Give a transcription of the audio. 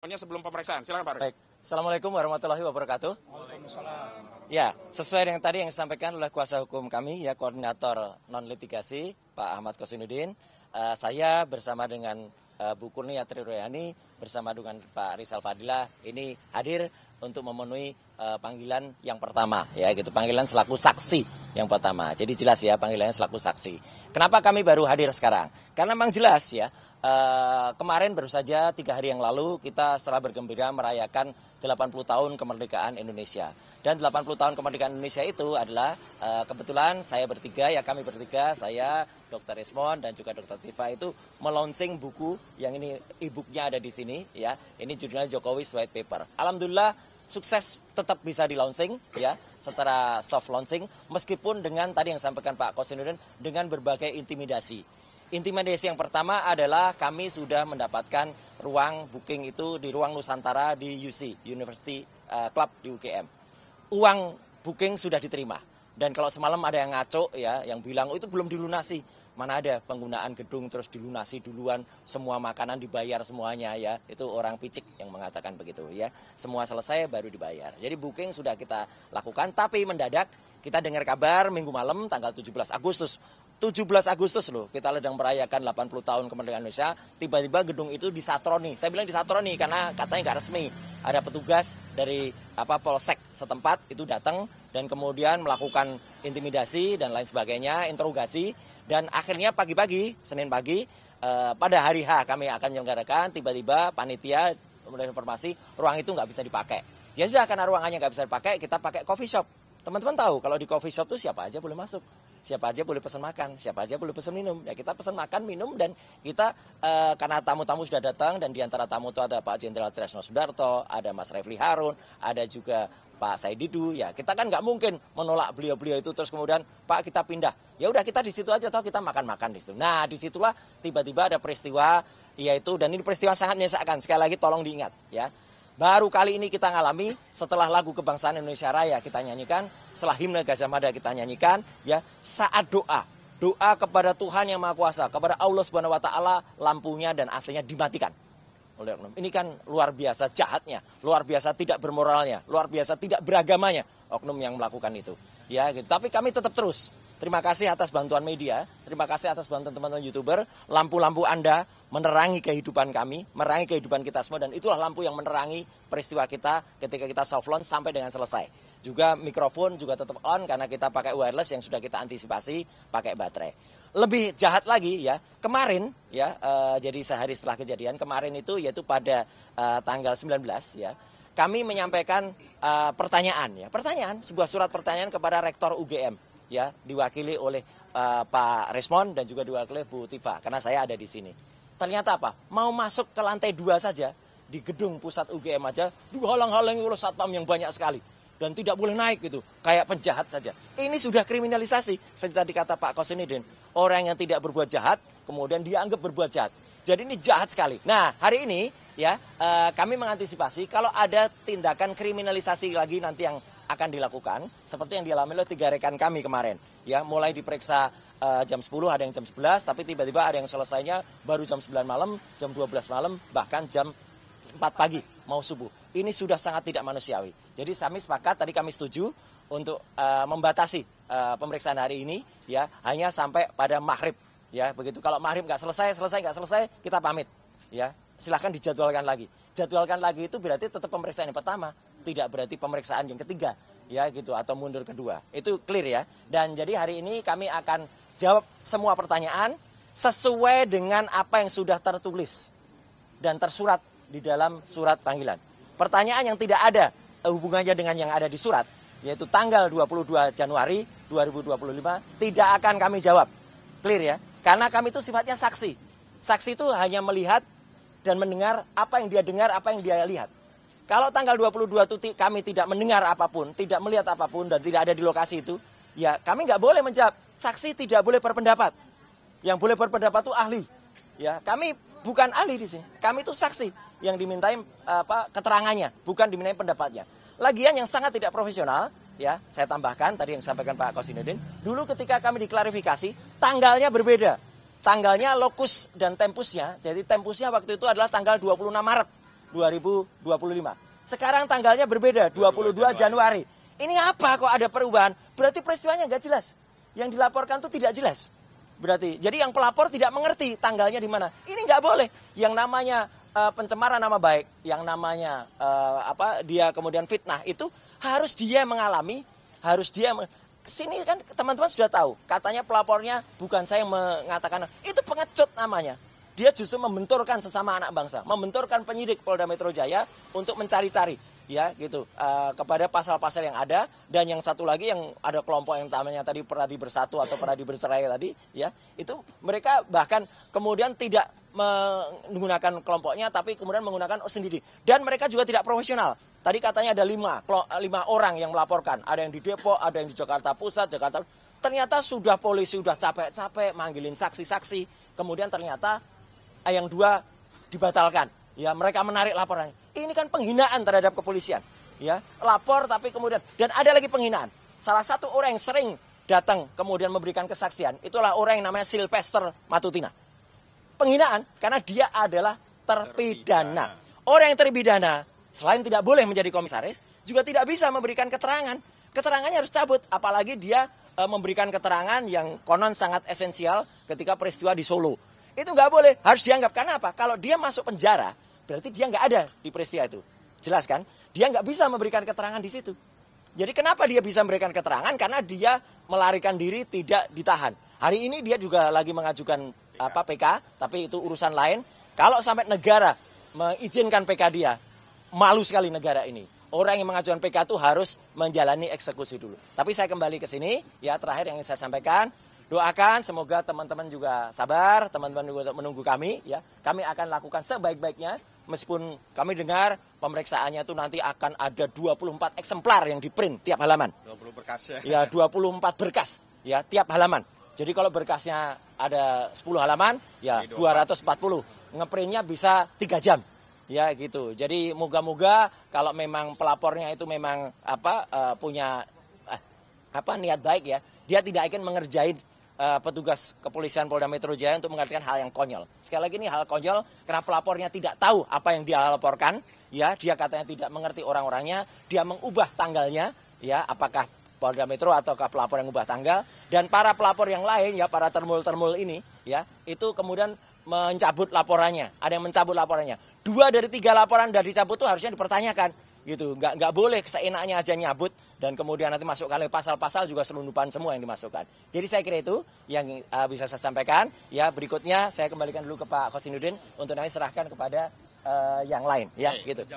Sebelum pemeriksaan, silakan Pak. Baik, Assalamualaikum warahmatullahi wabarakatuh. Ya, sesuai dengan tadi yang disampaikan oleh kuasa hukum kami, ya koordinator non litigasi Pak Ahmad Kosinudin, saya bersama dengan Bu Kurnia Triroyani bersama dengan Pak Rizal Fadilah ini hadir untuk memenuhi panggilan yang pertama, ya gitu, panggilan selaku saksi yang pertama. Jadi jelas ya panggilannya selaku saksi. Kenapa kami baru hadir sekarang? Karena memang jelas ya. Kemarin baru saja 3 hari yang lalu kita setelah bergembira merayakan 80 tahun kemerdekaan Indonesia. Dan 80 tahun kemerdekaan Indonesia itu adalah kebetulan saya bertiga, ya kami bertiga, saya, Dr. Resmond dan juga Dr. Tifa itu melaunching buku yang ini e-booknya ada di sini, ya. Ini judulnya Jokowi's White Paper. Alhamdulillah sukses tetap bisa di launching, ya, secara soft launching, meskipun dengan tadi yang disampaikan Pak Kosinudin dengan berbagai intimidasi. Intimidasi yang pertama adalah kami sudah mendapatkan ruang booking itu di ruang Nusantara di UC, University Club di UGM. Uang booking sudah diterima. Dan kalau semalam ada yang ngaco ya, yang bilang oh itu belum dilunasi. Mana ada penggunaan gedung terus dilunasi duluan, semua makanan dibayar semuanya ya. Itu orang picik yang mengatakan begitu ya. Semua selesai baru dibayar. Jadi booking sudah kita lakukan, tapi mendadak kita dengar kabar minggu malam tanggal 17 Agustus. 17 Agustus loh, kita sedang merayakan 80 tahun kemerdekaan Indonesia, tiba-tiba gedung itu disatroni. Saya bilang disatroni karena katanya nggak resmi. Ada petugas dari Polsek setempat itu datang dan kemudian melakukan intimidasi dan lain sebagainya, interogasi. Dan akhirnya pagi-pagi, Senin pagi, pada hari H kami akan menyelenggarakan, tiba-tiba panitia kemudian informasi ruang itu nggak bisa dipakai. Ya sudah, karena ruangannya nggak bisa dipakai, kita pakai coffee shop. Teman-teman tahu kalau di coffee shop itu siapa aja boleh masuk. Siapa aja boleh pesan makan, siapa aja boleh pesan minum. Ya kita pesan makan, minum, dan kita karena tamu-tamu sudah datang, dan diantara tamu itu ada Pak Jenderal Tresno Sudarto, ada Mas Refli Harun, ada juga Pak Said Didu. Ya kita kan nggak mungkin menolak beliau-beliau itu terus kemudian Pak kita pindah. Ya udah kita di situ aja, toh kita makan-makan di situ. Nah disitulah tiba-tiba ada peristiwa, yaitu, dan ini peristiwa sangat menyesakan. Sekali lagi tolong diingat ya. Baru kali ini kita ngalami setelah lagu Kebangsaan Indonesia Raya kita nyanyikan, setelah himne Gajah Mada kita nyanyikan, ya saat doa kepada Tuhan Yang Maha Kuasa, kepada Allah Subhanahu Wa Taala, lampunya dan AC-nya dimatikan oleh oknum. Ini kan luar biasa jahatnya, luar biasa tidak bermoralnya, luar biasa tidak beragamanya oknum yang melakukan itu. Ya, gitu. Tapi kami tetap terus. Terima kasih atas bantuan media, terima kasih atas bantuan teman-teman YouTuber, lampu-lampu Anda menerangi kehidupan kami, menerangi kehidupan kita semua, dan itulah lampu yang menerangi peristiwa kita ketika kita soft launch sampai dengan selesai. Juga mikrofon juga tetap on karena kita pakai wireless yang sudah kita antisipasi pakai baterai. Lebih jahat lagi ya, kemarin ya, jadi sehari setelah kejadian kemarin itu, yaitu pada tanggal 19 ya, kami menyampaikan pertanyaan, sebuah surat pertanyaan kepada Rektor UGM ya, diwakili oleh Pak Resmond dan juga diwakili Bu Tifa, karena saya ada di sini. Ternyata apa? Mau masuk ke lantai 2 saja, di gedung pusat UGM aja, dihalang-halangi oleh satpam yang banyak sekali. Dan tidak boleh naik gitu, kayak penjahat saja. Ini sudah kriminalisasi, seperti tadi kata Pak Kosinudin. Orang yang tidak berbuat jahat, kemudian dianggap berbuat jahat. Jadi ini jahat sekali. Nah, hari ini ya kami mengantisipasi kalau ada tindakan kriminalisasi lagi nanti yang akan dilakukan, seperti yang dialami oleh 3 rekan kami kemarin. Ya, mulai diperiksa jam 10, ada yang jam 11, tapi tiba-tiba ada yang selesainya baru jam 9 malam, jam 12 malam, bahkan jam 4 pagi mau subuh. Ini sudah sangat tidak manusiawi. Jadi kami sepakat, tadi kami setuju untuk membatasi pemeriksaan hari ini ya hanya sampai pada maghrib. Ya, begitu. Kalau maghrib nggak selesai, kita pamit. Ya, silahkan dijadwalkan lagi. Jadwalkan lagi itu berarti tetap pemeriksaan yang pertama, tidak berarti pemeriksaan yang ketiga. Ya gitu, atau mundur kedua. Itu clear ya. Dan jadi hari ini kami akan jawab semua pertanyaan sesuai dengan apa yang sudah tertulis dan tersurat di dalam surat panggilan. Pertanyaan yang tidak ada hubungannya dengan yang ada di surat, yaitu tanggal 22 Januari 2025, tidak akan kami jawab. Clear ya? Karena kami itu sifatnya saksi. Saksi itu hanya melihat dan mendengar apa yang dia dengar, apa yang dia lihat. Kalau tanggal 22 itu kami tidak mendengar apapun, tidak melihat apapun, dan tidak ada di lokasi itu, ya kami nggak boleh menjawab. Saksi tidak boleh berpendapat. Yang boleh berpendapat itu ahli. Ya, kami bukan ahli di sini. Kami itu saksi yang dimintai keterangannya, bukan dimintai pendapatnya. Lagian yang sangat tidak profesional, ya saya tambahkan tadi yang disampaikan Pak Kosinudin. Dulu ketika kami diklarifikasi, tanggalnya berbeda. Tanggalnya, lokus dan tempusnya. Jadi tempusnya waktu itu adalah tanggal 26 Maret. 2025. Sekarang tanggalnya berbeda, 22 Januari. Ini apa kok ada perubahan? Berarti peristiwanya nggak jelas. Yang dilaporkan itu tidak jelas. Berarti, jadi yang pelapor tidak mengerti tanggalnya di mana. Ini nggak boleh. Yang namanya pencemaran nama baik, yang namanya dia kemudian fitnah, itu harus dia mengalami, harus dia kesini kan teman-teman sudah tahu. Katanya pelapornya bukan saya yang mengatakan, itu pengecut namanya. Dia justru membenturkan sesama anak bangsa, membenturkan penyidik Polda Metro Jaya untuk mencari-cari, ya gitu, kepada pasal-pasal yang ada. Dan yang satu lagi yang ada kelompok yang namanya tadi Peradi Bersatu atau Peradi Bercerai tadi, ya itu mereka bahkan kemudian tidak menggunakan kelompoknya, tapi kemudian menggunakan sendiri. Dan mereka juga tidak profesional. Tadi katanya ada 5 orang yang melaporkan, ada yang di Depok, ada yang di Jakarta Pusat, Jakarta. Ternyata sudah polisi sudah capek-capek manggilin saksi-saksi, kemudian ternyata yang 2 dibatalkan. Ya, mereka menarik laporannya. Ini kan penghinaan terhadap kepolisian. Ya, lapor tapi kemudian, dan ada lagi penghinaan. Salah satu orang yang sering datang kemudian memberikan kesaksian, itulah orang yang namanya Sylvester Matutina. Penghinaan karena dia adalah terpidana. Orang yang terpidana selain tidak boleh menjadi komisaris, juga tidak bisa memberikan keterangan. Keterangannya harus cabut, apalagi dia memberikan keterangan yang konon sangat esensial ketika peristiwa di Solo. Itu nggak boleh, harus dianggap. Karena apa? Kalau dia masuk penjara, berarti dia nggak ada di peristiwa itu. Jelas kan? Dia nggak bisa memberikan keterangan di situ. Jadi kenapa dia bisa memberikan keterangan? Karena dia melarikan diri, tidak ditahan. Hari ini dia juga lagi mengajukan PK, tapi itu urusan lain. Kalau sampai negara mengizinkan PK dia, malu sekali negara ini. Orang yang mengajukan PK itu harus menjalani eksekusi dulu. Tapi saya kembali ke sini, ya terakhir yang ingin saya sampaikan. Doakan semoga teman-teman juga sabar, teman-teman juga menunggu kami, ya. Kami akan lakukan sebaik-baiknya, meskipun kami dengar pemeriksaannya itu nanti akan ada 24 eksemplar yang di-print tiap halaman. 20 berkas ya. Ya, 24 berkas, ya, tiap halaman. Jadi kalau berkasnya ada 10 halaman, ya 240. Ngeprintnya bisa 3 jam. Ya gitu. Jadi moga-moga kalau memang pelapornya itu memang punya niat baik, ya, dia tidak akan mengerjain petugas kepolisian Polda Metro Jaya untuk mengerjakan hal yang konyol. Sekali lagi ini hal konyol karena pelapornya tidak tahu apa yang dia laporkan, ya, dia katanya tidak mengerti orang-orangnya, dia mengubah tanggalnya, ya, apakah Polda Metro ataukah pelapor yang mengubah tanggal, dan para pelapor yang lain, ya, para termul-termul ini, ya, itu kemudian mencabut laporannya, ada yang mencabut laporannya. 2 dari 3 laporan dari dicabut itu harusnya dipertanyakan, gitu. Nggak boleh seenaknya aja nyabut dan kemudian nanti masuk kali pasal-pasal juga selundupan semua yang dimasukkan. Jadi saya kira itu yang bisa saya sampaikan. Ya, berikutnya saya kembalikan dulu ke Pak Kosinudin untuk nanti serahkan kepada yang lain, ya, gitu.